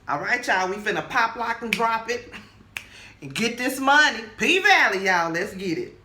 All right, y'all. We finna pop, lock, and drop it and get this money. P-Valley, y'all. Let's get it.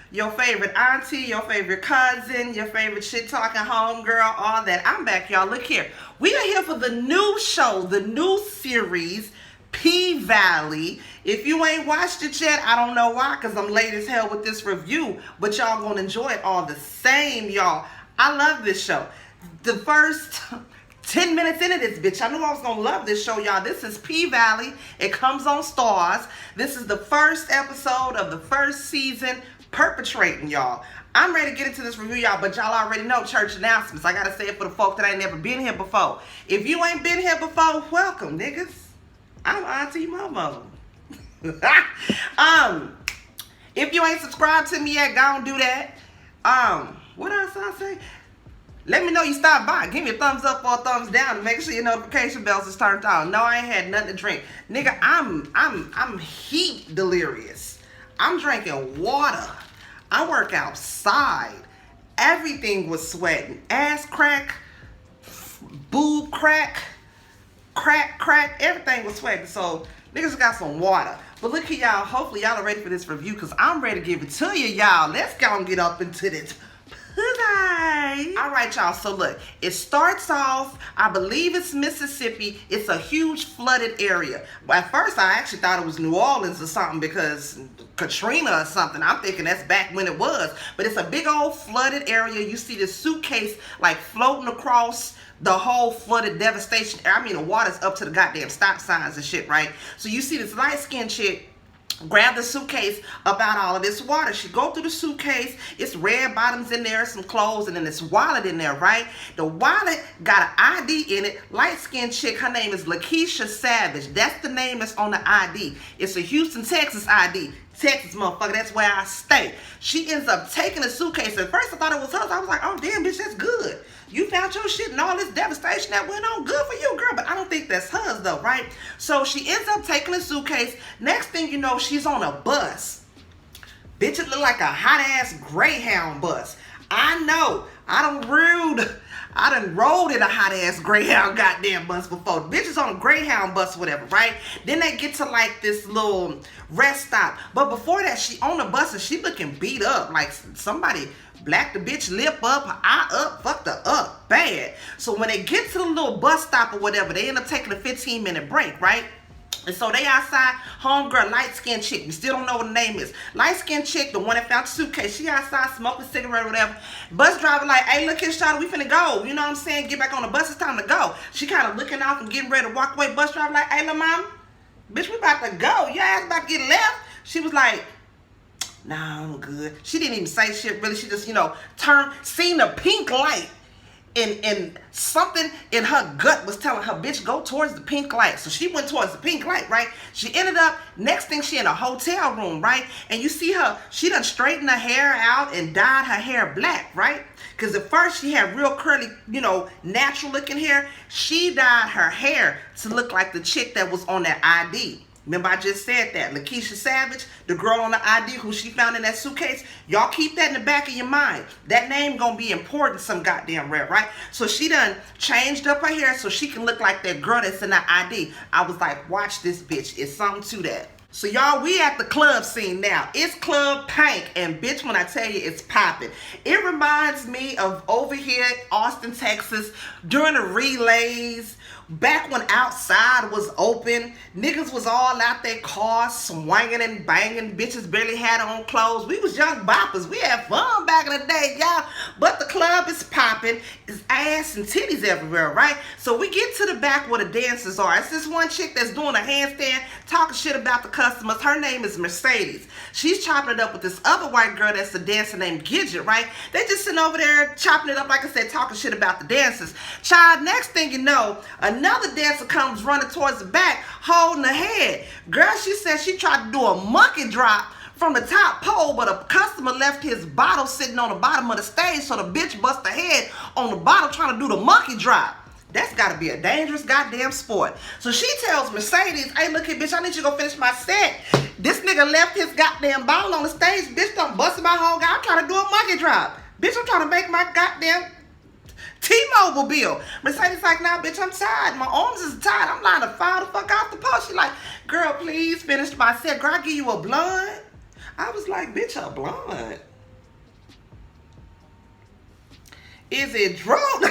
Your favorite auntie, your favorite cousin, your favorite shit-talking homegirl, all that. I'm back, y'all. Look here. We are here for the new show, the new series, P-Valley. If you ain't watched it yet, I don't know why, because I'm late as hell with this review, but y'all gonna enjoy it all the same, y'all. I love this show. The first 10 minutes into this bitch, I knew I was gonna love this show, y'all. This is P-Valley. It comes on Stars. This is the first episode of the first season, Perpetratin, y'all. I'm ready to get into this review, y'all, but y'all already know church announcements. I gotta say it for the folk that ain't never been here before. If you ain't been here before, welcome, niggas. I'm Auntie Momo. If you ain't subscribed to me yet, go and do that. What else I say? Let me know you stopped by. Give me a thumbs up or a thumbs down and make sure your notification bells is turned on. No, I ain't had nothing to drink. Nigga, I'm heat delirious. I'm drinking water. I work outside. Everything was sweating. Ass crack, boob crack, crack, everything was sweating. So niggas got some water. But look here, y'all. Hopefully y'all are ready for this review because I'm ready to give it to you, y'all. Let's go and get up into this. All right, y'all, so look, it starts off, I believe it's Mississippi. It's a huge flooded area. At first I actually thought it was New Orleans or something because Katrina or something. I'm thinking that's back when it was, but it's a big old flooded area. You see this suitcase like floating across the whole flooded devastation. I mean, the water's up to the goddamn stop signs and shit, right? So you see this light-skinned chick grab the suitcase about all of this water. She go through the suitcase. It's red bottoms in there, some clothes, and then this wallet in there, right? The wallet got an ID in it. Light-skinned chick, her name is Lakeisha Savage. That's the name that's on the ID. It's a Houston, Texas ID. Texas, motherfucker, that's where I stay. She ends up taking the suitcase. At first I thought it was hers. I was like, oh damn, bitch, that's good. You found your shit and all this devastation that went on. Good for you, girl. But I don't think that's hers though, right? So she ends up taking the suitcase. Next thing you know, she's on a bus. Bitch, it look like a hot ass Greyhound bus. I know. I done rode in a hot ass Greyhound goddamn bus before. The bitch is on a Greyhound bus or whatever, right? Then they get to like this little rest stop. But before that, she on the bus and she looking beat up. Like somebody blacked the bitch lip up, her eye up, fucked her up bad. So when they get to the little bus stop or whatever, they end up taking a 15-minute break, right? And so they outside, homegirl, light-skinned chick. We still don't know what the name is. Light-skinned chick, the one that found the suitcase. She outside smoking a cigarette or whatever. Bus driver like, hey, look here, shawty, we finna go. You know what I'm saying? Get back on the bus. It's time to go. She kind of looking off and getting ready to walk away. Bus driver like, hey, little mama, bitch, we about to go. Your ass about to get left. She was like, nah, I'm good. She didn't even say shit, really. She just, you know, seen the pink light. And something in her gut was telling her, bitch, go towards the pink light. So she went towards the pink light, right? She ended up, next thing she in a hotel room, right? And you see her, she done straightened her hair out and dyed her hair black, right? Because at first she had real curly, you know, natural looking hair. She dyed her hair to look like the chick that was on that ID. Remember I just said that. Lakeisha Savage, the girl on the ID who she found in that suitcase. Y'all keep that in the back of your mind. That name gonna be important some goddamn rare, right? So she done changed up her hair so she can look like that girl that's in the ID. I was like, watch this bitch. It's something to that. So y'all, we at the club scene now. It's Club Pynk, and bitch, when I tell you it's popping. It reminds me of over here at Austin, Texas, during the relays, back when outside was open. Niggas was all out their cars swinging and banging. Bitches barely had on clothes. We was young boppers. We had fun back in the day, y'all. But the club is popping. It's ass and titties everywhere, right? So we get to the back where the dancers are. It's this one chick that's doing a handstand, talking shit about the customers. Her name is Mercedes. She's chopping it up with this other white girl that's a dancer named Gidget, right? They just sitting over there chopping it up, like I said, talking shit about the dancers. Child, next thing you know, a Another dancer comes running towards the back, holding her head. Girl, she said she tried to do a monkey drop from the top pole, but a customer left his bottle sitting on the bottom of the stage, so the bitch bust her head on the bottle trying to do the monkey drop. That's gotta be a dangerous goddamn sport. So she tells Mercedes, hey, look here, bitch, I need you to go finish my set. This nigga left his goddamn bottle on the stage. Bitch, don't bust my whole guy. I'm trying to do a monkey drop. Bitch, I'm trying to make my goddamn T-Mobile bill. Mercedes like, nah, bitch, I'm tired. My arms is tired. I'm lying to fall the fuck off the post. She like, girl, please finish my set. Girl, I give you a blunt. I was like, bitch, a blunt. Is it drunk?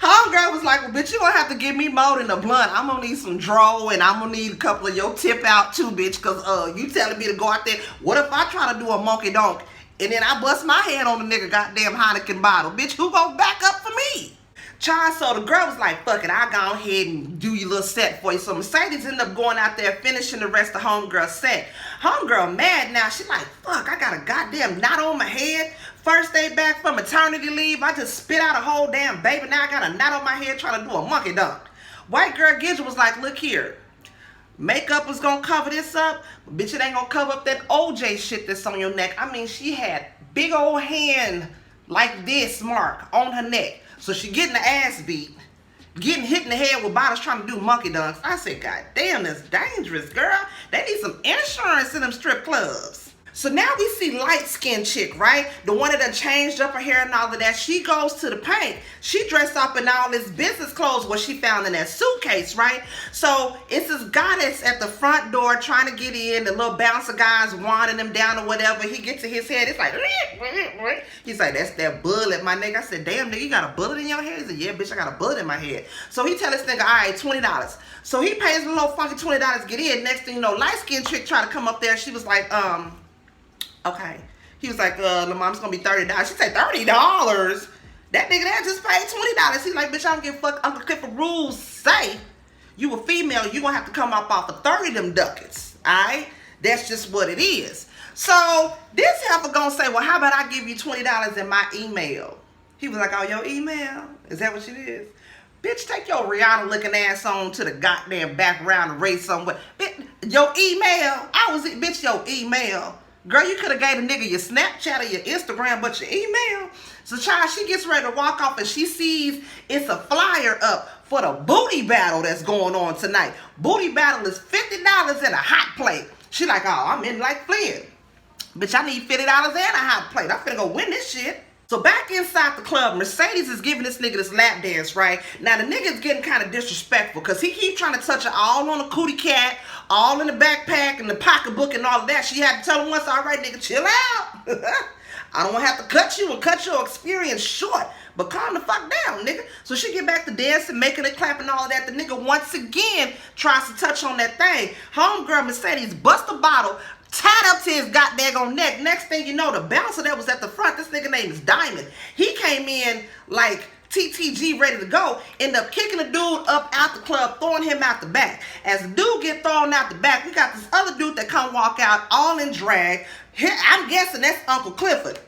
Homegirl was like, well, bitch, you gonna have to give me more than a blunt. I'm gonna need some dro, and I'm gonna need a couple of your tip out too, bitch, because you telling me to go out there. What if I try to do a monkey donk and then I bust my head on the nigga goddamn Heineken bottle? Bitch, who gonna back up for me? Child, so the girl was like, fuck it, I'll go ahead and do your little set for you. So Mercedes ended up going out there finishing the rest of Homegirl's set. Homegirl mad now. She like, fuck, I got a goddamn knot on my head. First day back from maternity leave, I just spit out a whole damn baby. Now I got a knot on my head trying to do a monkey dunk. White girl Gidget was like, look here. Makeup was gonna cover this up, but bitch, it ain't gonna cover up that OJ shit that's on your neck. I mean, she had big old hand like this mark on her neck. So she getting the ass beat, getting hit in the head with bottles trying to do monkey dunks. I said, God damn, that's dangerous, girl. They need some insurance in them strip clubs. So now we see light-skinned chick, right? The one that done changed up her hair and all of that. She goes to the Pynk. She dressed up in all this business clothes what she found in that suitcase, right? So it's this guy that's at the front door trying to get in. The little bouncer guy's wanding him down or whatever. He gets to his head. It's like, he's like, that's that bullet, my nigga. I said, damn, nigga, you got a bullet in your head? He said, yeah, bitch, I got a bullet in my head. So he tell this nigga, all right, $20. So he pays a little funky $20 to get in. Next thing you know, light-skinned chick try to come up there. She was like, okay. He was like, Lamar, it's gonna be $30. She said, $30? That nigga there just paid $20. He's like, bitch, I don't give a fuck. Uncle Clifford rules say you a female, you gonna have to come up off of 30 of them ducats. Alright? That's just what it is. So this heifer gonna say, well, how about I give you $20 in my email? He was like, oh, your email? Is that what it is? Bitch, take your Rihanna looking ass on to the goddamn background and race somewhere. Bitch, your email? Bitch, your email. Girl, you could have gave a nigga your Snapchat or your Instagram, but your email. So, child, she gets ready to walk off and she sees it's a flyer up for the booty battle that's going on tonight. Booty battle is $50 and a hot plate. She like, oh, I'm in like Flynn. Bitch, I need $50 and a hot plate. I'm finna go win this shit. So back inside the club, Mercedes is giving this nigga this lap dance, right? Now the nigga's getting kind of disrespectful because he keep trying to touch her all on the cootie cat, all in the backpack and the pocketbook and all of that. She had to tell him once, all right, nigga, chill out. I don't want to have to cut you and cut your experience short, but calm the fuck down, nigga. So she get back to dancing, making it clap and all of that. The nigga once again tries to touch on that thing. Homegirl Mercedes bust a bottle, tied up to his goddamn neck. Next thing you know, the bouncer that was at the front, this nigga name is Diamond. He came in like TTG ready to go, end up kicking the dude up out the club, throwing him out the back. As the dude get thrown out the back, we got this other dude that come walk out all in drag. I'm guessing that's Uncle Clifford.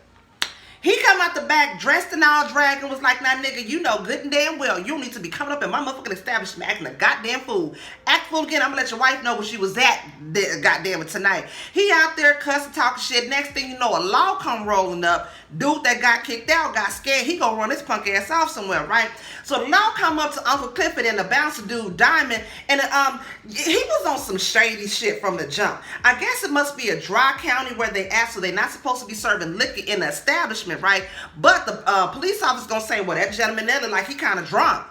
He come out the back dressed in all drag and was like, nah, nigga, you know good and damn well you don't need to be coming up in my motherfucking establishment acting a goddamn fool. Act fool again, I'm gonna let your wife know where she was at goddamn it tonight. He out there cussing, talking shit. Next thing you know, a law come rolling up. Dude that got kicked out got scared. He gonna run his punk ass off somewhere, right? So the law come up to Uncle Clifford and the bouncer dude, Diamond, and he was on some shady shit from the jump. I guess it must be a dry county where they ask, so they're not supposed to be serving liquor in the establishment, right? But the police officer's gonna say, well, that gentleman there look like he kind of drunk.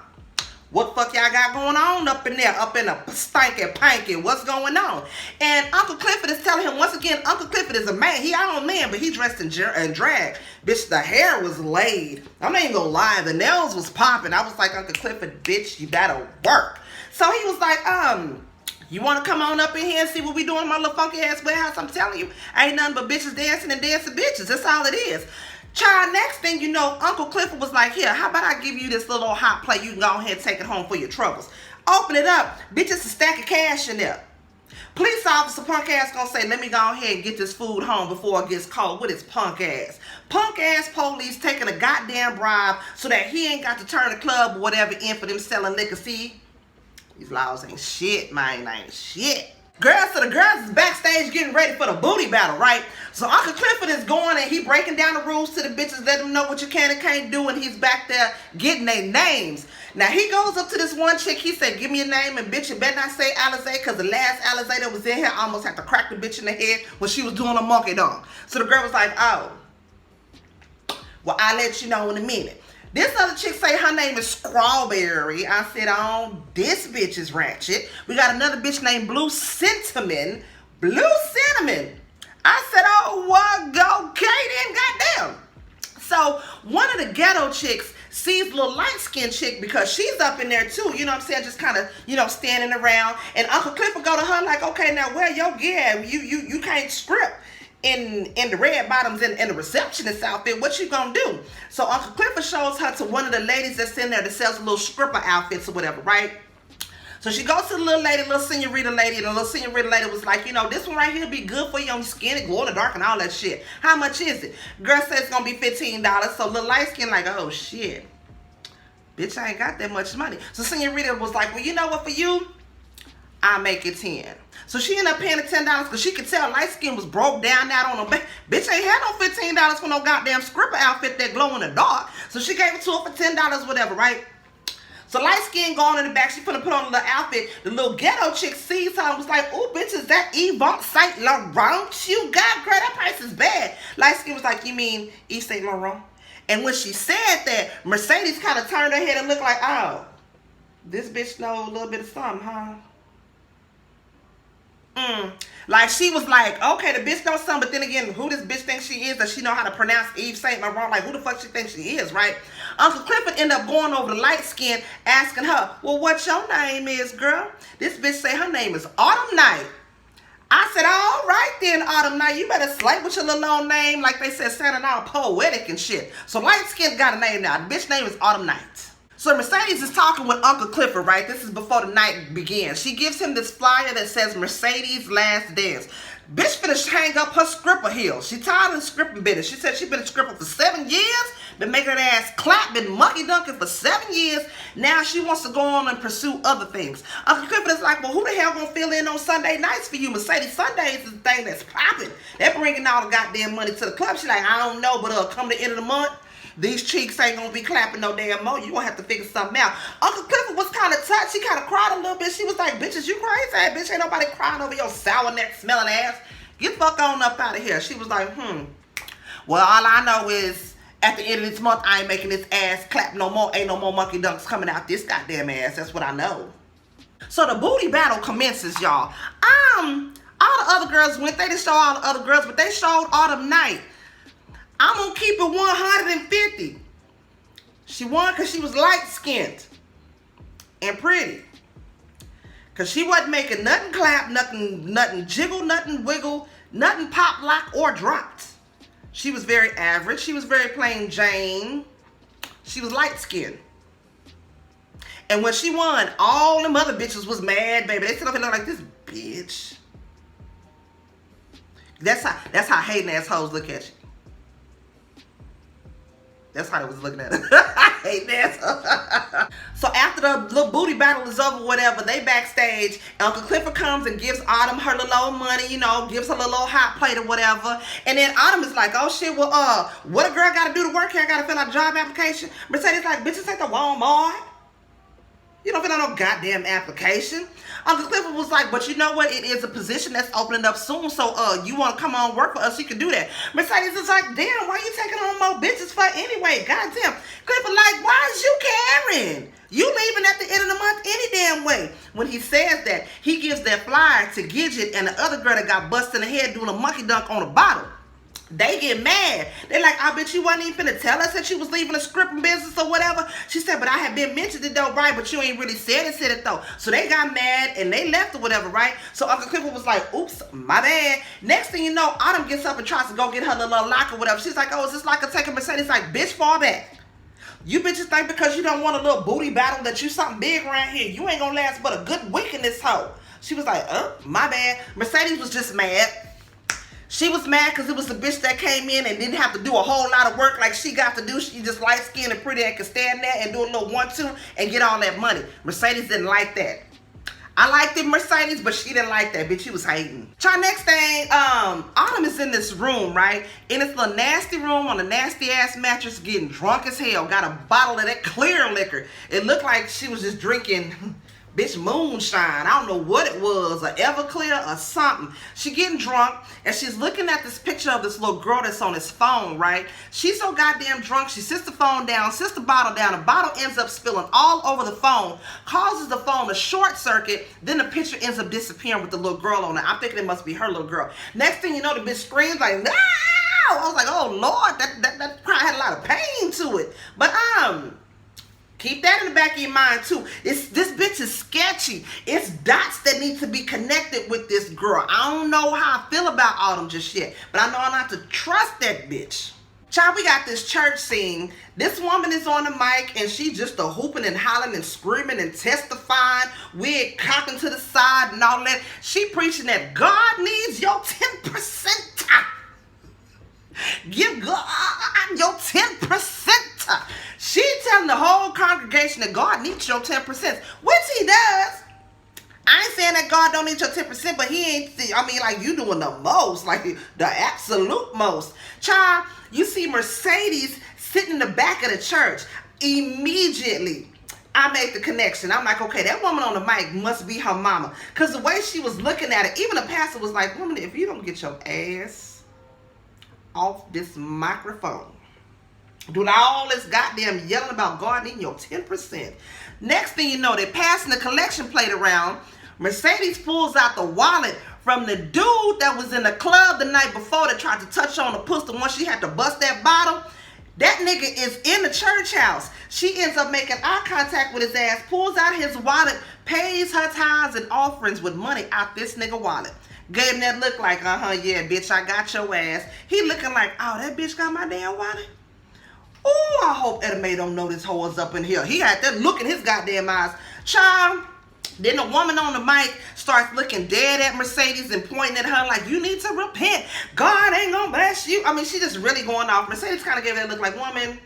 What the fuck y'all got going on up in there, up in a stinking Pynky? What's going on? And Uncle Clifford is telling him, once again, Uncle Clifford is a man. He our own man, but he dressed in drag. Bitch, the hair was laid. I'm not even gonna lie, the nails was popping. I was like, Uncle Clifford, bitch, you better work. So he was like, you want to come on up in here and see what we doing in my little funky ass warehouse? I'm telling you, ain't nothing but bitches dancing and dancing bitches. That's all it is. Child, next thing you know, Uncle Clifford was like, here, how about I give you this little hot plate? You can go ahead and take it home for your troubles. Open it up. Bitch, it's a stack of cash in there. Police officer punk ass gonna say, let me go ahead and get this food home before it gets cold with his punk ass. Punk ass police taking a goddamn bribe so that he ain't got to turn the club or whatever in for them selling liquor. See, these laws ain't shit, man, ain't shit. Girls, so the girls is backstage getting ready for the booty battle, right? So Uncle Clifford is going and he breaking down the rules to the bitches, let them know what you can and can't do, and he's back there getting their names. Now he goes up to this one chick, he said, give me your name, and bitch, you better not say Alizé, because the last Alizé that was in here almost had to crack the bitch in the head when she was doing a monkey dunk. So the girl was like, oh, well, I'll let you know in a minute. This other chick say her name is Strawberry. I said, oh, this bitch is ratchet. We got another bitch named Blue Cinnamon. Blue Cinnamon. I said, oh, well, okay then, goddamn. So one of the ghetto chicks sees a little light-skinned chick because she's up in there too, you know what I'm saying, just kind of, you know, standing around. And Uncle Clifford go to her like, okay, now where your gear? You can't script in the red bottoms and the receptionist outfit. What you gonna do? So Uncle Clifford shows her to one of the ladies that's in there that sells little stripper outfits or whatever, right? So she goes to the little lady, little senorita lady, and the little senorita lady was like, you know, this one right here be good for you on your skin, it glow in the dark and all that shit. How much is it? Girl says it's gonna be $15. So little light skin like, oh shit, bitch, I ain't got that much money. So senorita was like, well, you know what, for you, I'll make it 10. So she ended up paying the $10 because she could tell light skin was broke down out on her back. Bitch ain't had no $15 for no goddamn stripper outfit that glow in the dark. So she gave it to her for $10, whatever, right? So light skin going in the back, she finna put on a little outfit. The little ghetto chick sees her and was like, ooh, bitch, is that Yves Saint Laurent you got? Girl, that price is bad. Light skin was like, you mean Yves Saint Laurent? And when she said that, Mercedes kind of turned her head and looked like, oh, this bitch know a little bit of something, huh? Like she was like, okay, the bitch knows something, but then again, who this bitch thinks she is? Does she know how to pronounce Yves Saint Laurent? Like, who the fuck she thinks she is, right? Uncle Clifford ended up going over the light skin, asking her, well, what your name is, girl? This bitch say her name is Autumn Night. I said, all right then, Autumn Night, you better slate with your little old name, like they said, sounding all poetic and shit. So light skin got a name now. The bitch name is Autumn Night. So Mercedes is talking with Uncle Clifford, right? This is before the night begins. She gives him this flyer that says Mercedes Last Dance. Bitch finna hang up her stripper heels. She tired of the stripping business. She said she been a stripper for 7 years, been making her ass clap, been monkey dunking for 7 years. Now she wants to go on and pursue other things. Uncle Clifford is like, well, who the hell gonna fill in on Sunday nights for you? Mercedes Sundays is the thing that's popping. They're bringing all the goddamn money to the club. She's like, I don't know, but come the end of the month, these cheeks ain't gonna be clapping no damn more. You gonna have to figure something out. Uncle Clifford was kind of touched. She kind of cried a little bit. She was like, bitches, you crazy? Bitch, ain't nobody crying over your sour neck smelling ass. Get the fuck on up out of here. She was like, well, all I know is at the end of this month, I ain't making this ass clap no more. Ain't no more monkey dunks coming out this goddamn ass. That's what I know. So the booty battle commences, y'all. All the other girls went. They didn't show all the other girls, but they showed Autumn Night. I'm gonna keep it 150. She won because she was light-skinned and pretty. Because she wasn't making nothing clap, nothing jiggle, nothing wiggle, nothing pop, lock, or dropped. She was very average. She was very plain Jane. She was light-skinned. And when she won, all them other bitches was mad, baby. They sit up and look like this bitch. That's how hating ass hoes look at you. That's how they was looking at it. I hate that. So after the little booty battle is over, whatever, they backstage. Uncle Clifford comes and gives Autumn her little old money, you know, gives her a little hot plate or whatever. And then Autumn is like, oh shit, well, what a girl got to do to work here? I got to fill out a job application. Mercedes like, bitch, this ain't the Walmart. You don't fill out no goddamn application. Uncle Clifford was like, but you know what? It is a position that's opening up soon. So, you want to come on work for us? You can do that. Mercedes is like, damn, why you taking on more bitches for anyway? Goddamn. Clifford like, why is you caring? You leaving at the end of the month any damn way. When he says that, he gives that flyer to Gidget and the other girl that got busted in the head doing a monkey dunk on a bottle. They get mad. They like, I bet you wasn't even finna tell us that you was leaving the scripting business or whatever. She said, but I had been mentioned it though, right? But you ain't really said it though. So they got mad and they left or whatever, right? So Uncle Clifford was like, oops, my bad. Next thing you know, Autumn gets up and tries to go get her little lock or whatever. She's like, oh, is this like a taking Mercedes? Like, bitch, fall back. You bitches think because you don't want a little booty battle that you something big around here. You ain't gonna last but a good week in this hoe. She was like, my bad. Mercedes was just mad. She was mad because it was the bitch that came in and didn't have to do a whole lot of work like she got to do. She just light-skinned and pretty and could stand there and do a little 1-2 and get all that money. Mercedes didn't like that. I liked it, Mercedes, but she didn't like that, bitch. She was hating. Try next thing, Autumn is in this room, right? In this little nasty room on a nasty-ass mattress, getting drunk as hell. Got a bottle of that clear liquor. It looked like she was just drinking... bitch, moonshine. I don't know what it was, or Everclear or something. She getting drunk, and she's looking at this picture of this little girl that's on his phone, right? She's so goddamn drunk, she sits the phone down, sits the bottle down, the bottle ends up spilling all over the phone, causes the phone to short circuit, then the picture ends up disappearing with the little girl on it. I'm thinking it must be her little girl. Next thing you know, the bitch screams like, no! I was like, oh Lord, that probably had a lot of pain to it. But keep that in the back of your mind too. This bitch is sketchy. It's dots that need to be connected with this girl. I don't know how I feel about Autumn just yet, but I know I'm not to trust that bitch. Child, we got this church scene. This woman is on the mic and she just a hooping and hollering and screaming and testifying, wig cocking to the side and all that. She preaching that God needs your 10%. Give God your 10%. She telling the whole congregation that God needs your 10%, which he does. I ain't saying that God don't need your 10%, but he ain't, I mean, like, you doing the most, like the absolute most. Child, you see Mercedes sitting in the back of the church. Immediately, I made the connection. I'm like, okay, that woman on the mic must be her mama. Because the way she was looking at it, even the pastor was like, woman, if you don't get your ass off this microphone, doing all this goddamn yelling about God needing your 10%. Next thing you know, they're passing the collection plate around. Mercedes pulls out the wallet from the dude that was in the club the night before that tried to touch on the pussy once she had to bust that bottle. That nigga is in the church house. She ends up making eye contact with his ass, pulls out his wallet, pays her tithes and offerings with money out this nigga wallet. Gave him that look like, yeah, bitch, I got your ass. He looking like, oh, that bitch got my damn wallet? Oh, I hope Eddie Mae don't know this hoe is up in here. He had that look in his goddamn eyes. Child, then the woman on the mic starts looking dead at Mercedes and pointing at her like, you need to repent. God ain't gonna bless you. I mean, she just really going off. Mercedes kind of gave that look like, woman,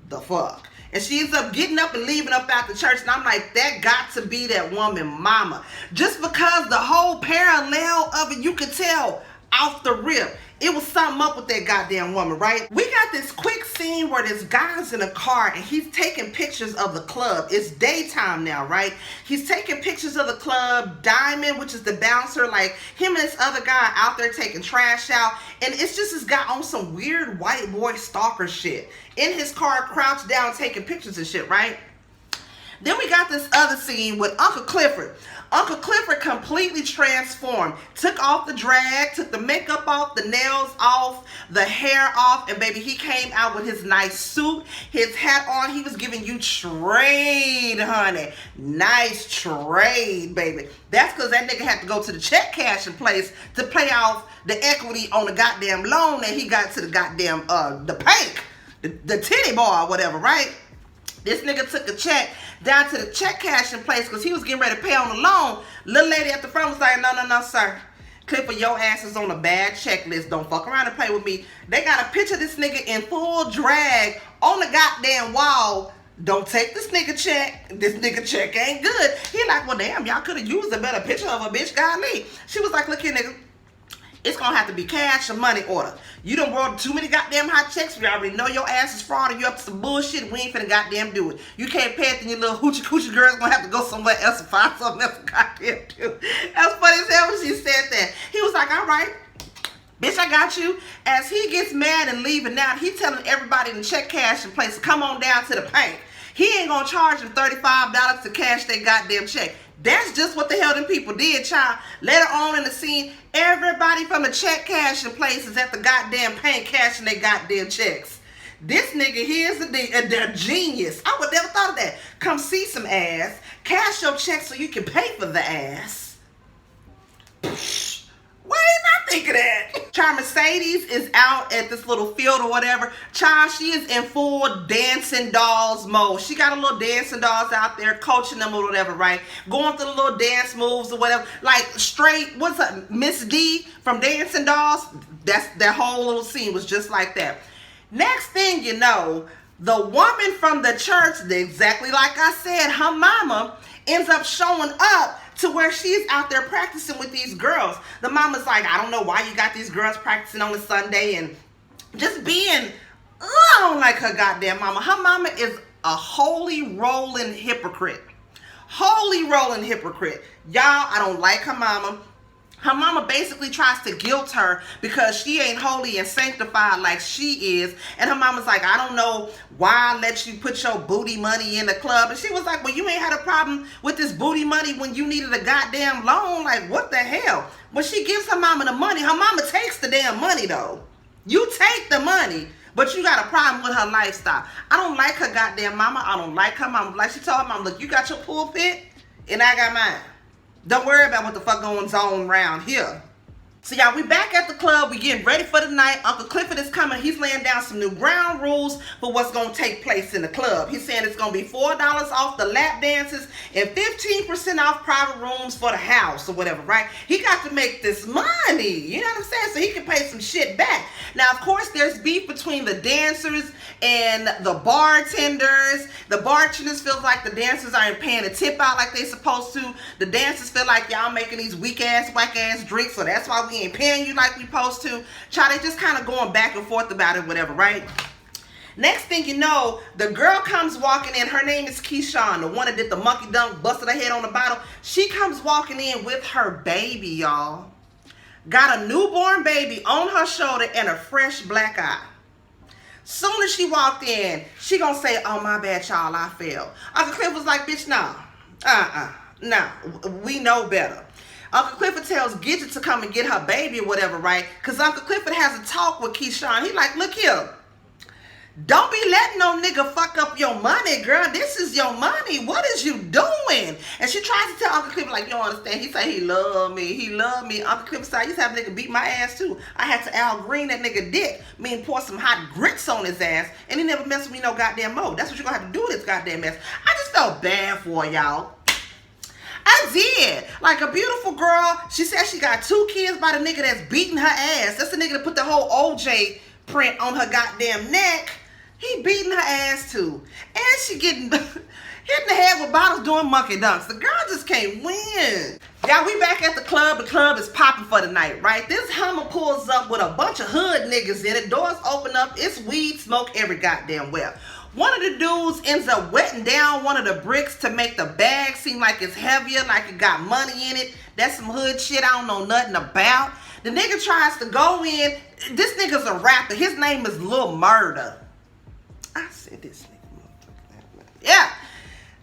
the fuck? And she ends up getting up and leaving up out the church. And I'm like, that got to be that woman mama. Just because the whole parallel of it, you could tell off the rip. It was something up with that goddamn woman, right? We got this quick scene where this guy's in a car and he's taking pictures of the club. It's daytime now, right? He's taking pictures of the club. Diamond, which is the bouncer, like him and this other guy out there taking trash out. And it's just this guy on some weird white boy stalker shit. In his car, crouched down, taking pictures and shit, right? Then we got this other scene with Uncle Clifford. Uncle Clifford completely transformed. Took off the drag, took the makeup off, the nails off, the hair off, and baby, he came out with his nice suit, his hat on. He was giving you trade, honey. Nice trade, baby. That's because that nigga had to go to the check cashing place to pay off the equity on the goddamn loan that he got to the goddamn, the Pynk, the titty bar or whatever, right? This nigga took a check down to the check cashing place because he was getting ready to pay on the loan. Little lady at the front was like, no, sir. Clifford, your ass is on a bad checklist. Don't fuck around and play with me. They got a picture of this nigga in full drag on the goddamn wall. Don't take this nigga check. This nigga check ain't good. He like, well, damn, y'all could have used a better picture of a bitch, golly. She was like, look here, nigga. It's gonna have to be cash or money order. You done wrote too many goddamn hot checks. We already know your ass is fraud and you up to some bullshit. We ain't finna goddamn do it. You can't pay it, then your little hoochie coochie girl's gonna have to go somewhere else and find something else to goddamn do. That was funny as hell when she said that. He was like, all right, bitch, I got you. As he gets mad and leaving out, he telling everybody in the check cashing place to come on down to the Pynk. He ain't gonna charge them $35 to cash their goddamn check. That's just what the hell them people did, child. Later on in the scene, everybody from the check cashing place is at the goddamn Pynk cashing their goddamn checks. This nigga here is a genius. I would never thought of that. Come see some ass, cash your check so you can pay for the ass. Why ain't I think of that? Child, Mercedes is out at this little field or whatever. Child, she is in full dancing dolls mode. She got a little dancing dolls out there coaching them or whatever, right? Going through the little dance moves or whatever. Like straight, what's up, Miss D from Dancing Dolls? That whole little scene was just like that. Next thing you know, the woman from the church, exactly like I said, her mama ends up showing up to where she's out there practicing with these girls. The mama's like, I don't know why you got these girls practicing on a Sunday, and just being, I don't like her goddamn mama. Her mama is a holy rolling hypocrite. Holy rolling hypocrite. Y'all, I don't like her mama. Her mama basically tries to guilt her because she ain't holy and sanctified like she is. And her mama's like, I don't know why I let you put your booty money in the club. And she was like, well, you ain't had a problem with this booty money when you needed a goddamn loan. Like, what the hell? When she gives her mama the money, her mama takes the damn money, though. You take the money, but you got a problem with her lifestyle. I don't like her goddamn mama. I don't like her mama. Like she told her mama, look, you got your pulpit and I got mine. Don't worry about what the fuck going on around here. So y'all, we back at the club. We getting ready for the night. Uncle Clifford is coming. He's laying down some new ground rules for what's going to take place in the club. He's saying it's going to be $4 off the lap dances and 15% off private rooms for the house or whatever, right? He got to make this money, you know what I'm saying? So he can pay some shit back. Now, of course, there's beef between the dancers and the bartenders. The bartenders feel like the dancers aren't paying a tip out like they supposed to. The dancers feel like y'all making these weak-ass, whack-ass drinks, so that's why we ain't paying you like we supposed to. Child, they just kind of going back and forth about it, whatever, right? Next thing you know, the girl comes walking in. Her name is Keyshawn, the one that did the monkey dunk, busted her head on the bottle. She comes walking in with her baby, y'all. Got a newborn baby on her shoulder and a fresh black eye. Soon as she walked in, she gonna say, oh, my bad, y'all, I fell. Uncle Cliff was like, bitch, no. No, we know better. Uncle Clifford tells Gidget to come and get her baby or whatever, right? Because Uncle Clifford has a talk with Keyshawn. He like, look here. Don't be letting no nigga fuck up your money, girl. This is your money. What is you doing? And she tries to tell Uncle Clifford, like, you don't understand. He say he love me. He love me. Uncle Clifford said, I used to have a nigga beat my ass too. I had to Al Green that nigga dick. Mean pour some hot grits on his ass. And he never messed with me no goddamn more. That's what you're going to have to do with this goddamn mess. I just felt bad for y'all. I did. Like a beautiful girl. She said she got 2 kids by the nigga that's beating her ass. That's the nigga that put the whole OJ print on her goddamn neck. He beating her ass too. And she getting hit in the head with bottles doing monkey dunks. The girl just can't win. Y'all, we back at the club. The club is popping for the night, right? This Hummer pulls up with a bunch of hood niggas in it. Doors open up. It's weed smoke every goddamn where. One of the dudes ends up wetting down one of the bricks to make the bag seem like it's heavier, like it got money in it. That's some hood shit I don't know nothing about. The nigga tries to go in. This nigga's a rapper. His name is Lil Murder. I said this nigga. Yeah.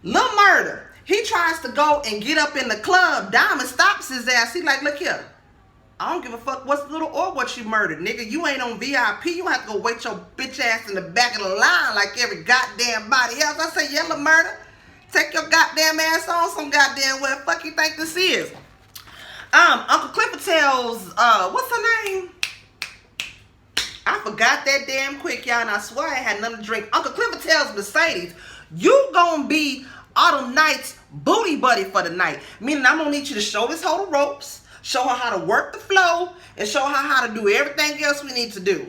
Lil Murder. He tries to go and get up in the club. Diamond stops his ass. He like, look here. I don't give a fuck what's little or what you murdered, nigga. You ain't on VIP. You have to go wait your bitch ass in the back of the line like every goddamn body else. I say, yellow murder. Take your goddamn ass on some goddamn where the fuck you think this is. Uncle Clifford tells, what's her name? I forgot that damn quick, y'all, and I swear I had nothing to drink. Uncle Clifford tells Mercedes, you gonna be Autumn Night's booty buddy for the night. Meaning I'm gonna need you to show this hoe the ropes, show her how to work the flow, and show her how to do everything else we need to do.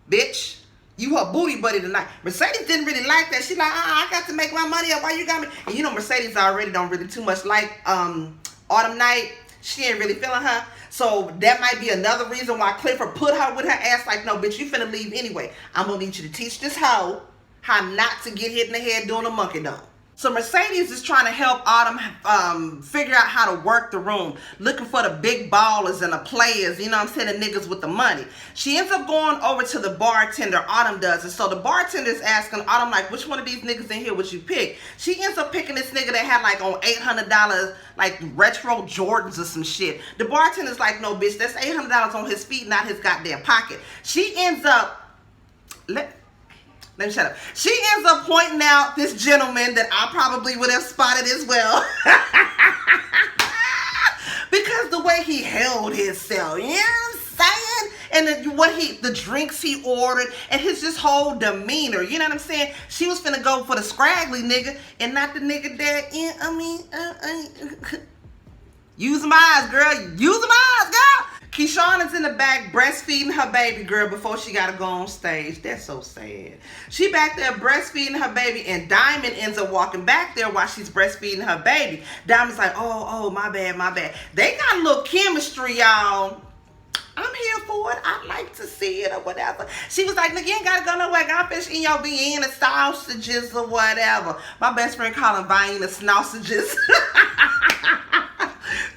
Bitch, you her booty buddy tonight. Mercedes didn't really like that. She like, I got to make my money up. Why you got me? And you know Mercedes already don't really too much like Autumn Night. She ain't really feeling her. So that might be another reason why Clifford put her with her ass like, no, bitch, you finna leave anyway. I'm gonna need you to teach this hoe how not to get hit in the head doing a monkey dunk. So Mercedes is trying to help Autumn figure out how to work the room, looking for the big ballers and the players, you know what I'm saying, the niggas with the money. She ends up going over to the bartender, Autumn does, and so the bartender is asking Autumn, like, which one of these niggas in here would you pick? She ends up picking this nigga that had like on $800, like retro Jordans or some shit. The bartender's like, no, bitch, that's $800 on his feet, not his goddamn pocket. She ends up, let me shut up. She ends up pointing out this gentleman that I probably would have spotted as well. Because the way he held himself, you know what I'm and the drinks he ordered, and his just whole demeanor. You know what I'm saying? She was finna go for the scraggly nigga, and not the nigga that. Use my eyes, girl. Use my eyes, girl. Keyshawn is in the back breastfeeding her baby, girl, before she got to go on stage. That's so sad. She back there breastfeeding her baby, and Diamond ends up walking back there while she's breastfeeding her baby. Diamond's like, oh, my bad, my bad. They got a little chemistry, y'all. I'm here for it. I like to see it or whatever. She was like, nigga, you ain't got to go nowhere. I'm fish in your Vienna sausages or whatever. My best friend called them Vienna sausages.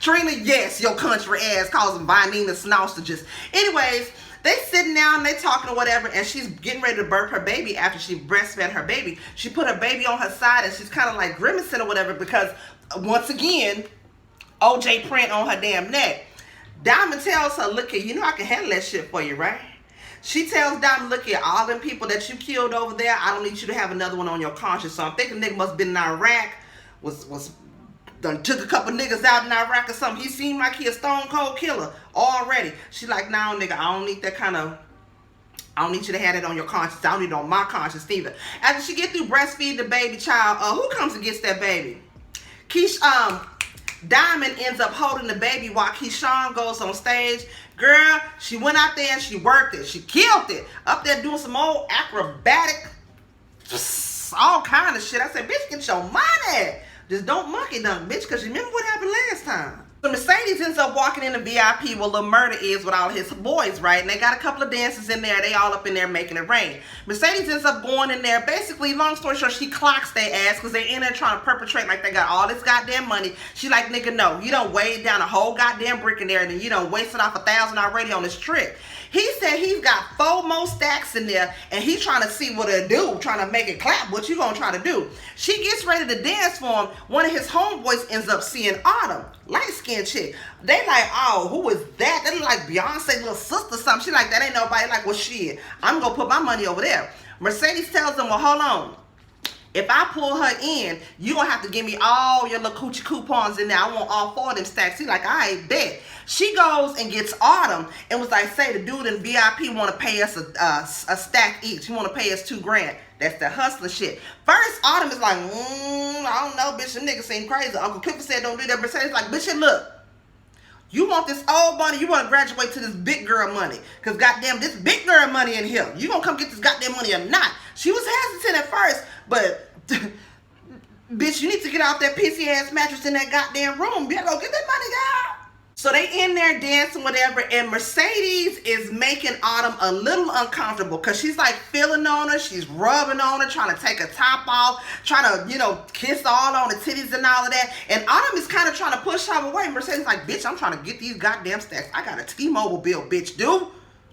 Trina, yes, your country ass calls them Vienna sausages. Anyways, they sitting down, they talking or whatever, and she's getting ready to birth her baby after she breastfed her baby. She put her baby on her side, and she's kind of like grimacing or whatever because, once again, OJ print on her damn neck. Diamond tells her, look here, you know I can handle that shit for you, right? She tells Diamond, look here, all them people that you killed over there, I don't need you to have another one on your conscience. So I'm thinking nigga must have been in Iraq, done took a couple niggas out in Iraq or something. He seemed like he a stone cold killer already. She like, nah, nigga, I don't need that kind of, I don't need you to have it on your conscience. I don't need it on my conscience either. After she get through breastfeeding the baby child, who comes and gets that baby? Diamond ends up holding the baby while Keyshawn goes on stage. Girl, she went out there and she worked it. She killed it. Up there doing some old acrobatic, just all kind of shit. I said, bitch, get your money. Just don't monkey dunk, bitch, because you remember what happened last time. So Mercedes ends up walking in the VIP where Lil Murda is with all his boys, right? And they got a couple of dancers in there. They all up in there making it rain. Mercedes ends up going in there. Basically, long story short, she clocks their ass because they in there trying to perpetrate like they got all this goddamn money. She like, nigga, no. You done weighed down a whole goddamn brick in there and then you done wasted off $1,000 already on this trick. He said he's got 4 more stacks in there and he's trying to see what it'll do, trying to make it clap. What you gonna try to do? She gets ready to dance for him. One of his homeboys ends up seeing Autumn, light-skinned chick. They like, oh, who is that? They look like Beyonce little sister or something. She like, that ain't nobody. Like, well, shit, I'm gonna put my money over there. Mercedes tells him, well, hold on. If I pull her in, you gonna have to give me all your little coochie coupons in there. I want all 4 of them stacks. He like, I ain't bet. She goes and gets Autumn and was like, say the dude in VIP want to pay us a stack each. He want to pay us $2 grand. That's the hustler shit. First, Autumn is like, I don't know, bitch, the nigga seem crazy. Uncle Clifford said don't do that. Mercedes like, bitch, look. You want this old money, you want to graduate to this big girl money. Because goddamn, this big girl money in here. You gonna come get this goddamn money or not? She was hesitant at first, but bitch, you need to get out that pissy ass mattress in that goddamn room. You go get that money, girl. So they in there dancing, whatever, and Mercedes is making Autumn a little uncomfortable because she's like feeling on her, she's rubbing on her, trying to take her top off, trying to, you know, kiss all on the titties and all of that. And Autumn is kind of trying to push her away. Mercedes like, bitch, I'm trying to get these goddamn stacks. I got a T-Mobile bill, bitch, dude.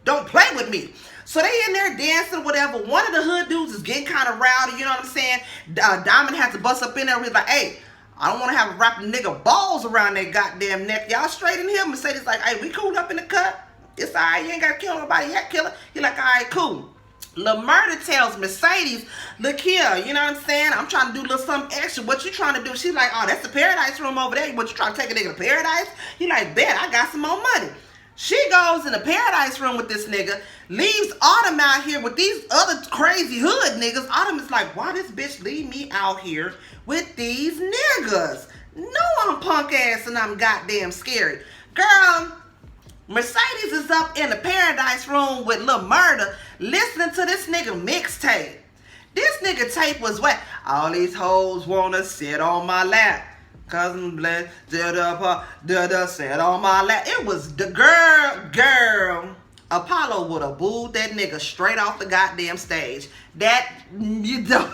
Don't play with me. So they in there dancing, whatever. One of the hood dudes is getting kind of rowdy, you know what I'm saying? Diamond has to bust up in there and he's like, hey, I don't want to have a rapping nigga balls around their goddamn neck. Y'all straight in here? Mercedes like, hey, we cooled up in the cut. It's all right. You ain't got to kill nobody yet, killer. He like, all right, cool. Lil Murda tells Mercedes, look here, you know what I'm saying? I'm trying to do a little something extra. What you trying to do? She's like, oh, that's the paradise room over there. What, you trying to take a nigga to paradise? He like, bet, I got some more money. She goes in the paradise room with this nigga, leaves Autumn out here with these other crazy hood niggas. Autumn is like, why this bitch leave me out here with these niggas? No, I'm punk ass and I'm goddamn scary. Girl, Mercedes is up in the paradise room with Lil Murda listening to this nigga mixtape. This nigga tape was what? All these hoes wanna sit on my lap. Cousin Bless, sit on my lap. It was the girl. Apollo would have booed that nigga straight off the goddamn stage. That, you know,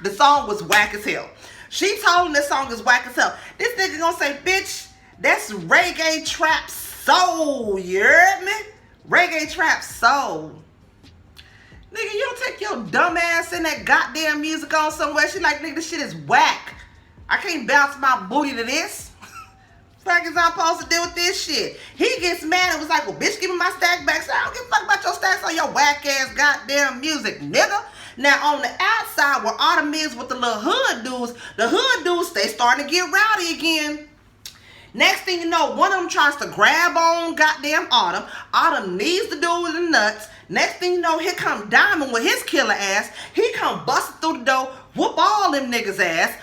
the song was whack as hell. She told him this song is whack as hell. This nigga gonna say, bitch, that's reggae trap soul, you heard me? Reggae trap soul. Nigga, you don't take your dumb ass in that goddamn music on somewhere. She like, nigga, this shit is whack. I can't bounce my booty to this. Fuck is I'm supposed to do with this shit? He gets mad and was like, well, bitch, give me my stack back. So I don't give a fuck about your stacks on your whack ass goddamn music, nigga. Now on the outside where Autumn is with the little hood dudes, the hood dudes, they starting to get rowdy again. Next thing you know, one of them tries to grab on goddamn Autumn. Autumn needs to do with the nuts. Next thing you know, here come Diamond with his killer ass. He come busting through the door, whoop all them niggas ass.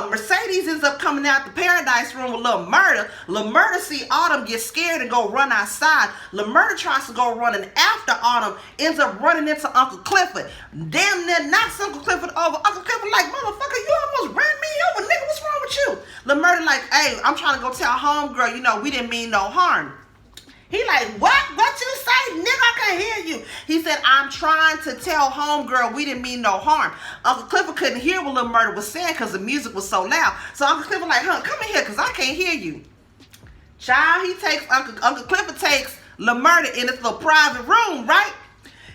Mercedes ends up coming out the Paradise Room with Lil Murda. Lil Murda see Autumn get scared and go run outside. Lil Murda tries to go running after Autumn, ends up running into Uncle Clifford. Damn near knocks Uncle Clifford over. Uncle Clifford like, motherfucker, you almost ran me over, nigga, what's wrong with you? Lil Murda like, hey, I'm trying to go tell homegirl, you know, we didn't mean no harm. He like, what? What you say? Nigga, I can't hear you. He said, I'm trying to tell homegirl we didn't mean no harm. Uncle Clifford couldn't hear what Lil Murda was saying because the music was so loud. So Uncle Clifford like, come in here because I can't hear you. Child, he takes, Uncle Clifford takes Lil Murda in this little private room, right?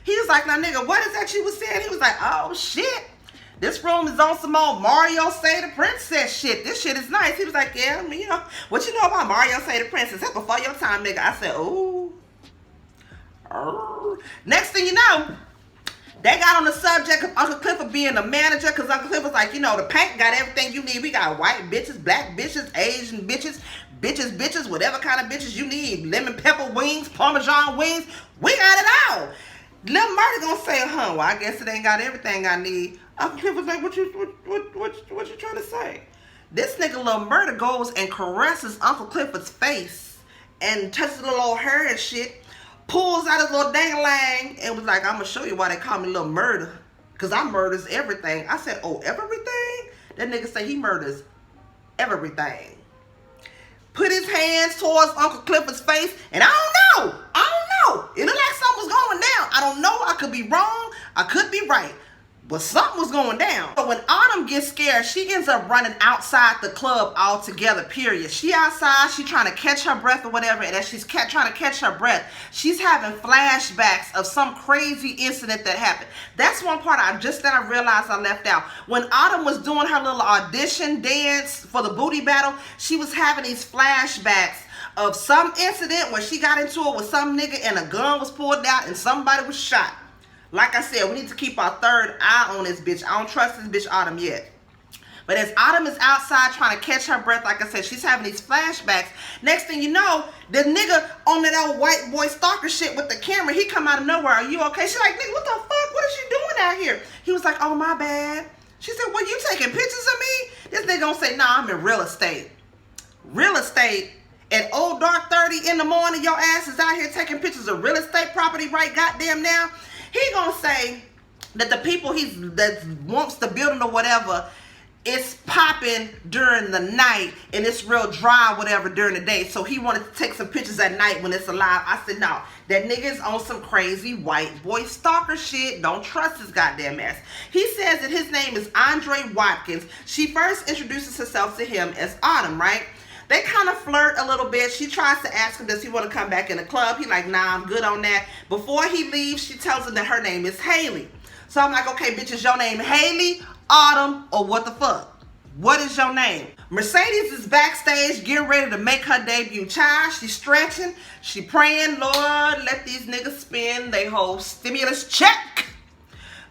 He was like, now nigga, what is that you was saying? He was like, oh shit. This room is on some old Mario Say the Princess shit. This shit is nice. He was like, yeah, I mean, you know, what you know about Mario Say the Princess? That's before your time, nigga. I said, ooh. Next thing you know, they got on the subject of Uncle Clifford being a manager because Uncle Clifford's like, you know, the Pynk got everything you need. We got white bitches, black bitches, Asian bitches, whatever kind of bitches you need. Lemon pepper wings, Parmesan wings. We got it all. Lil Murda gonna say, well, I guess it ain't got everything I need. Uncle Clifford's like, what you trying to say? This nigga Lil Murda goes and caresses Uncle Clifford's face and touches the little old hair and shit, pulls out his little dang-a-lang and was like, I'm gonna show you why they call me Lil Murda. Cause I murders everything. I said, oh, everything? That nigga say he murders everything. Put his hands towards Uncle Clifford's face, and I don't know. It looked like something was going down. I don't know. I could be wrong. I could be right. But something was going down. So when Autumn gets scared, she ends up running outside the club altogether, period. She outside, she trying to catch her breath or whatever, and as she's trying to catch her breath, she's having flashbacks of some crazy incident that happened. That's one part I realized I left out. When Autumn was doing her little audition dance for the booty battle, she was having these flashbacks of some incident where she got into it with some nigga and a gun was pulled out and somebody was shot. Like I said, we need to keep our third eye on this bitch. I don't trust this bitch Autumn yet. But as Autumn is outside trying to catch her breath, like I said, she's having these flashbacks. Next thing you know, the nigga on that old white boy stalker shit with the camera, he come out of nowhere. Are you okay? She's like, nigga, what the fuck? What is you doing out here? He was like, oh, my bad. She said, well, you taking pictures of me? This nigga gonna say, nah, I'm in real estate. Real estate? At old dark 30 in the morning, your ass is out here taking pictures of real estate property right goddamn now. He gonna say that the people that wants the building or whatever, it's popping during the night and it's real dry whatever during the day. So he wanted to take some pictures at night when it's alive. I said, no, that nigga's on some crazy white boy stalker shit. Don't trust his goddamn ass. He says that his name is Andre Watkins. She first introduces herself to him as Autumn, right? They kind of flirt a little bit. She tries to ask him, does he want to come back in the club? He like, nah, I'm good on that. Before he leaves, she tells him that her name is Haley. So I'm like, okay, bitch, is your name Haley, Autumn, or what the fuck? What is your name? Mercedes is backstage getting ready to make her debut. Child, she's stretching. She praying, Lord, let these niggas spend their whole stimulus check.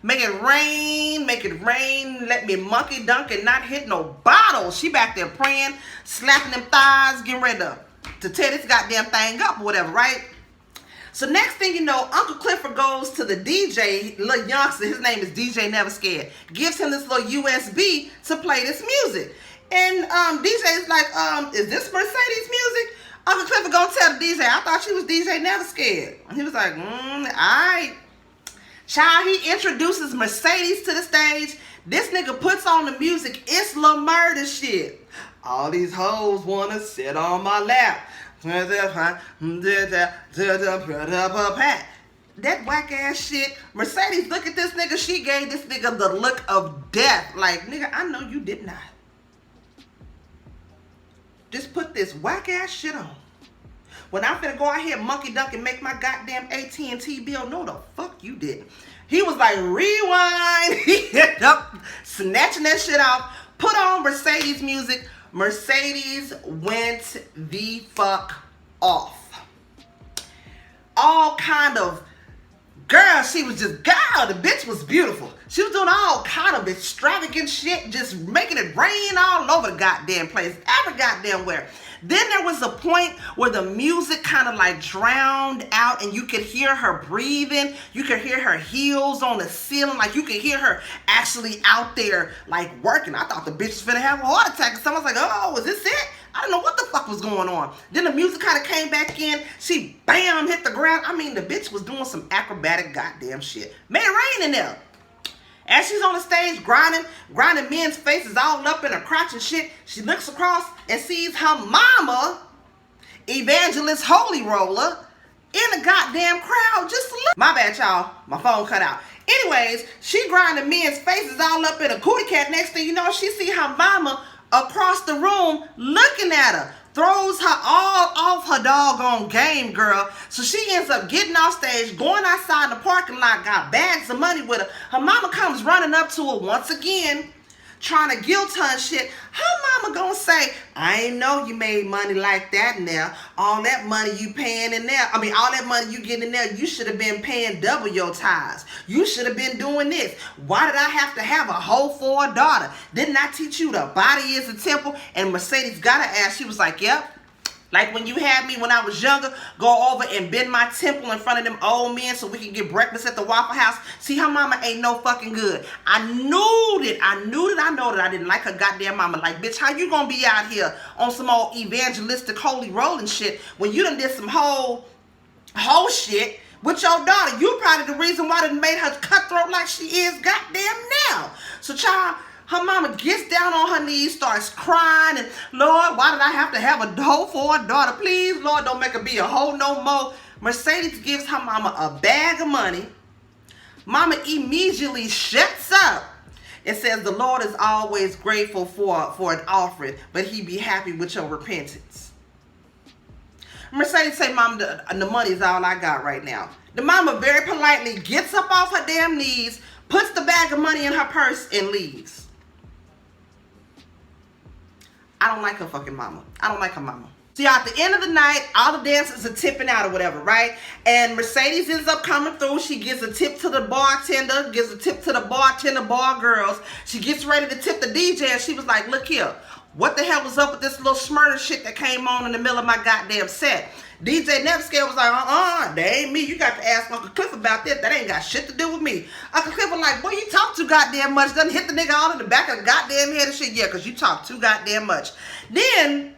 Make it rain, let me monkey dunk and not hit no bottles. She back there praying, slapping them thighs, getting ready to tear this goddamn thing up or whatever, right? So next thing you know, Uncle Clifford goes to the DJ, little youngster, his name is DJ Never Scared, gives him this little USB to play this music. And DJ is like, is this Mercedes music? Uncle Clifford gonna tell the DJ, I thought she was DJ Never Scared. And he was like, all right. Child, he introduces Mercedes to the stage. This nigga puts on the music. It's Lil Murda shit. All these hoes wanna sit on my lap. That whack ass shit. Mercedes, look at this nigga. She gave this nigga the look of death. Like, nigga, I know you did not. Just put this whack ass shit on. When I'm finna go out here monkey dunk and make my goddamn AT&T bill, no the fuck you didn't. He was like, rewind. He ended up snatching that shit off, put on Mercedes music. Mercedes went the fuck off. All kind of Girl, she was just, girl, the bitch was beautiful. She was doing all kind of extravagant shit, just making it rain all over the goddamn place, every goddamn where. Then there was a point where the music kind of like drowned out and you could hear her breathing. You could hear her heels on the ceiling. Like you could hear her actually out there like working. I thought the bitch was finna have a heart attack. And someone's like, oh, is this it? I don't know what the fuck was going on. Then the music kind of came back in. She, bam, hit the ground. I mean, the bitch was doing some acrobatic goddamn shit. Made it rain in there. As she's on the stage grinding men's faces all up in her crotch and shit, she looks across and sees her mama, Evangelist Holy Roller, in the goddamn crowd just look. My bad, y'all. My phone cut out. Anyways, she grinding men's faces all up in a cootie cat. Next thing you know, she see her mama across the room looking at her. Throws her all off her doggone game, girl. So she ends up getting off stage, going outside in the parking lot, got bags of money with her. Her mama comes running up to her once again, trying to guilt her and shit. Her mama gonna say, I ain't know you made money like that in there. All that money you paying in there. I mean, all that money you getting in there, you should have been paying double your tithes. You should have been doing this. Why did I have to have a hoe for a daughter? Didn't I teach you the body is a temple? And Mercedes got her ass. She was like, yep. Like when you had me when I was younger, go over and bend my temple in front of them old men so we can get breakfast at the Waffle House. See, her mama ain't no fucking good. I knew that I didn't like her goddamn mama. Like, bitch, how you gonna be out here on some old evangelistic holy rolling shit when you done did some whole shit with your daughter? You probably the reason why they made her cutthroat like she is goddamn now. So, child, her mama gets down on her knees, starts crying, and Lord, why did I have to have a hoe for a daughter? Please, Lord, don't make her be a hoe no more. Mercedes gives her mama a bag of money. Mama immediately shuts up and says, the Lord is always grateful for an offering, but he be happy with your repentance. Mercedes say, Mama, the money is all I got right now. The mama very politely gets up off her damn knees, puts the bag of money in her purse, and leaves. I don't like her fucking mama. I don't like her mama. So y'all, at the end of the night, all the dancers are tipping out or whatever, right? And Mercedes ends up coming through. She gives a tip to the bartender, gives a tip to the bartender, bar girls. She gets ready to tip the DJ, and she was like, look here. What the hell was up with this little smurder shit that came on in the middle of my goddamn set? DJ Nevscale was like, that ain't me. You got to ask Uncle Cliff about that. That ain't got shit to do with me. Uncle Cliff was like, boy, you talk too goddamn much. Doesn't hit the nigga all in the back of the goddamn head and shit. Yeah, because you talk too goddamn much. Then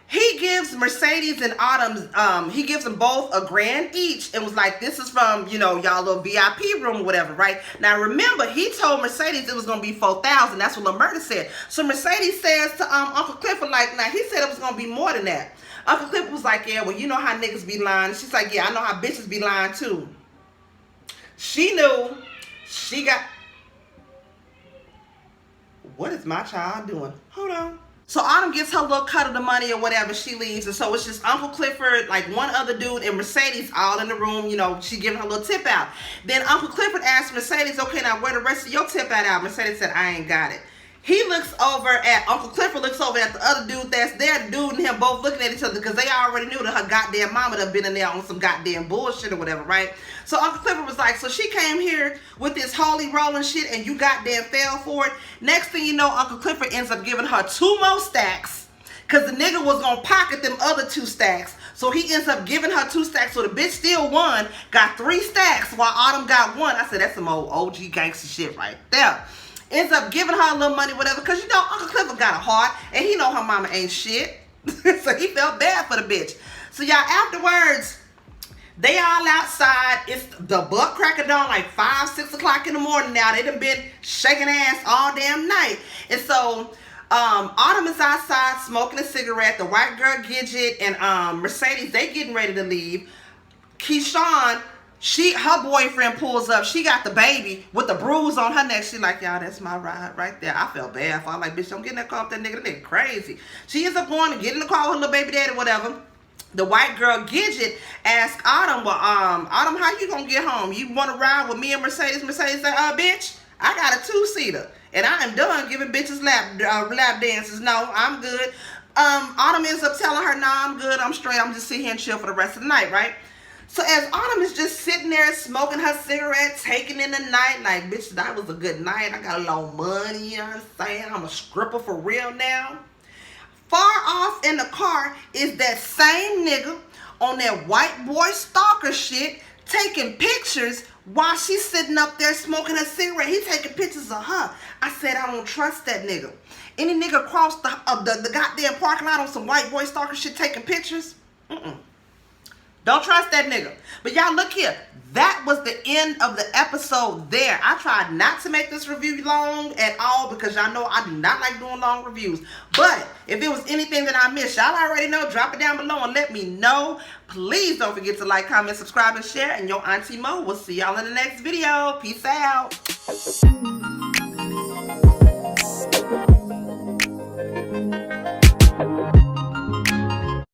he gives Mercedes and Autumn, he gives them both $1,000 each and was like, this is from, y'all little VIP room or whatever, right? Now, remember, he told Mercedes it was going to be $4,000. That's what LaMurda said. So Mercedes says to Uncle Clifford, like, now, he said it was going to be more than that. Uncle Clifford was like, yeah, well, you know how niggas be lying. She's like, yeah, I know how bitches be lying, too. She knew. She got... What is my child doing? Hold on. So Autumn gets her little cut of the money or whatever. She leaves. And so it's just Uncle Clifford, like one other dude, and Mercedes all in the room. She giving her little tip out. Then Uncle Clifford asked Mercedes, okay, now where the rest of your tip out? Mercedes said, I ain't got it. He looks over at, Uncle Clifford looks over at the other dude that's there. The dude and him both looking at each other because they already knew that her goddamn mama done been in there on some goddamn bullshit or whatever, right? So Uncle Clifford was like, so she came here with this holy rolling shit and you goddamn fell for it. Next thing you know, Uncle Clifford ends up giving her 2 more stacks because the nigga was going to pocket them other 2 stacks. So he ends up giving her 2 stacks. So the bitch still won, got 3 stacks while Autumn got 1. I said, that's some old OG gangster shit right there. Ends up giving her a little money, whatever, because Uncle Clifford got a heart, and he know her mama ain't shit. So he felt bad for the bitch. So y'all, afterwards, they all outside. It's the butt crack of dawn, like 5, 6 o'clock in the morning now. They done been shaking ass all damn night. And so Autumn is outside smoking a cigarette. The white girl Gidget and Mercedes, they getting ready to leave. Keyshawn, her boyfriend pulls up. She got the baby with the bruise on her neck. She like, y'all, that's my ride right there. I felt bad for her. I'm like, bitch, don't get in that car with that nigga. That nigga crazy. She ends up going to get in the car with her little baby daddy, whatever. The white girl Gidget asked Autumn, well, Autumn, how you gonna get home? You want to ride with me and Mercedes? Mercedes said, bitch, I got a 2-seater. And I am done giving bitches lap dances. No, I'm good. Autumn ends up telling her, nah, I'm good. I'm straight. I'm just sitting here and chill for the rest of the night, right? So as Autumn is just sitting there smoking her cigarette, taking in the night, like, bitch, that was a good night. I got a lot of money, you know what I'm saying? I'm a stripper for real now. Far off in the car is that same nigga on that white boy stalker shit, taking pictures while she's sitting up there smoking her cigarette. He taking pictures of her. I said, I don't trust that nigga. Any nigga across the goddamn parking lot on some white boy stalker shit taking pictures? Don't trust that nigga. But y'all, look here. That was the end of the episode there. I tried not to make this review long at all because y'all know I do not like doing long reviews. But if it was anything that I missed, y'all already know. Drop it down below and let me know. Please don't forget to like, comment, subscribe, and share. And your Auntie Mo will see y'all in the next video. Peace out.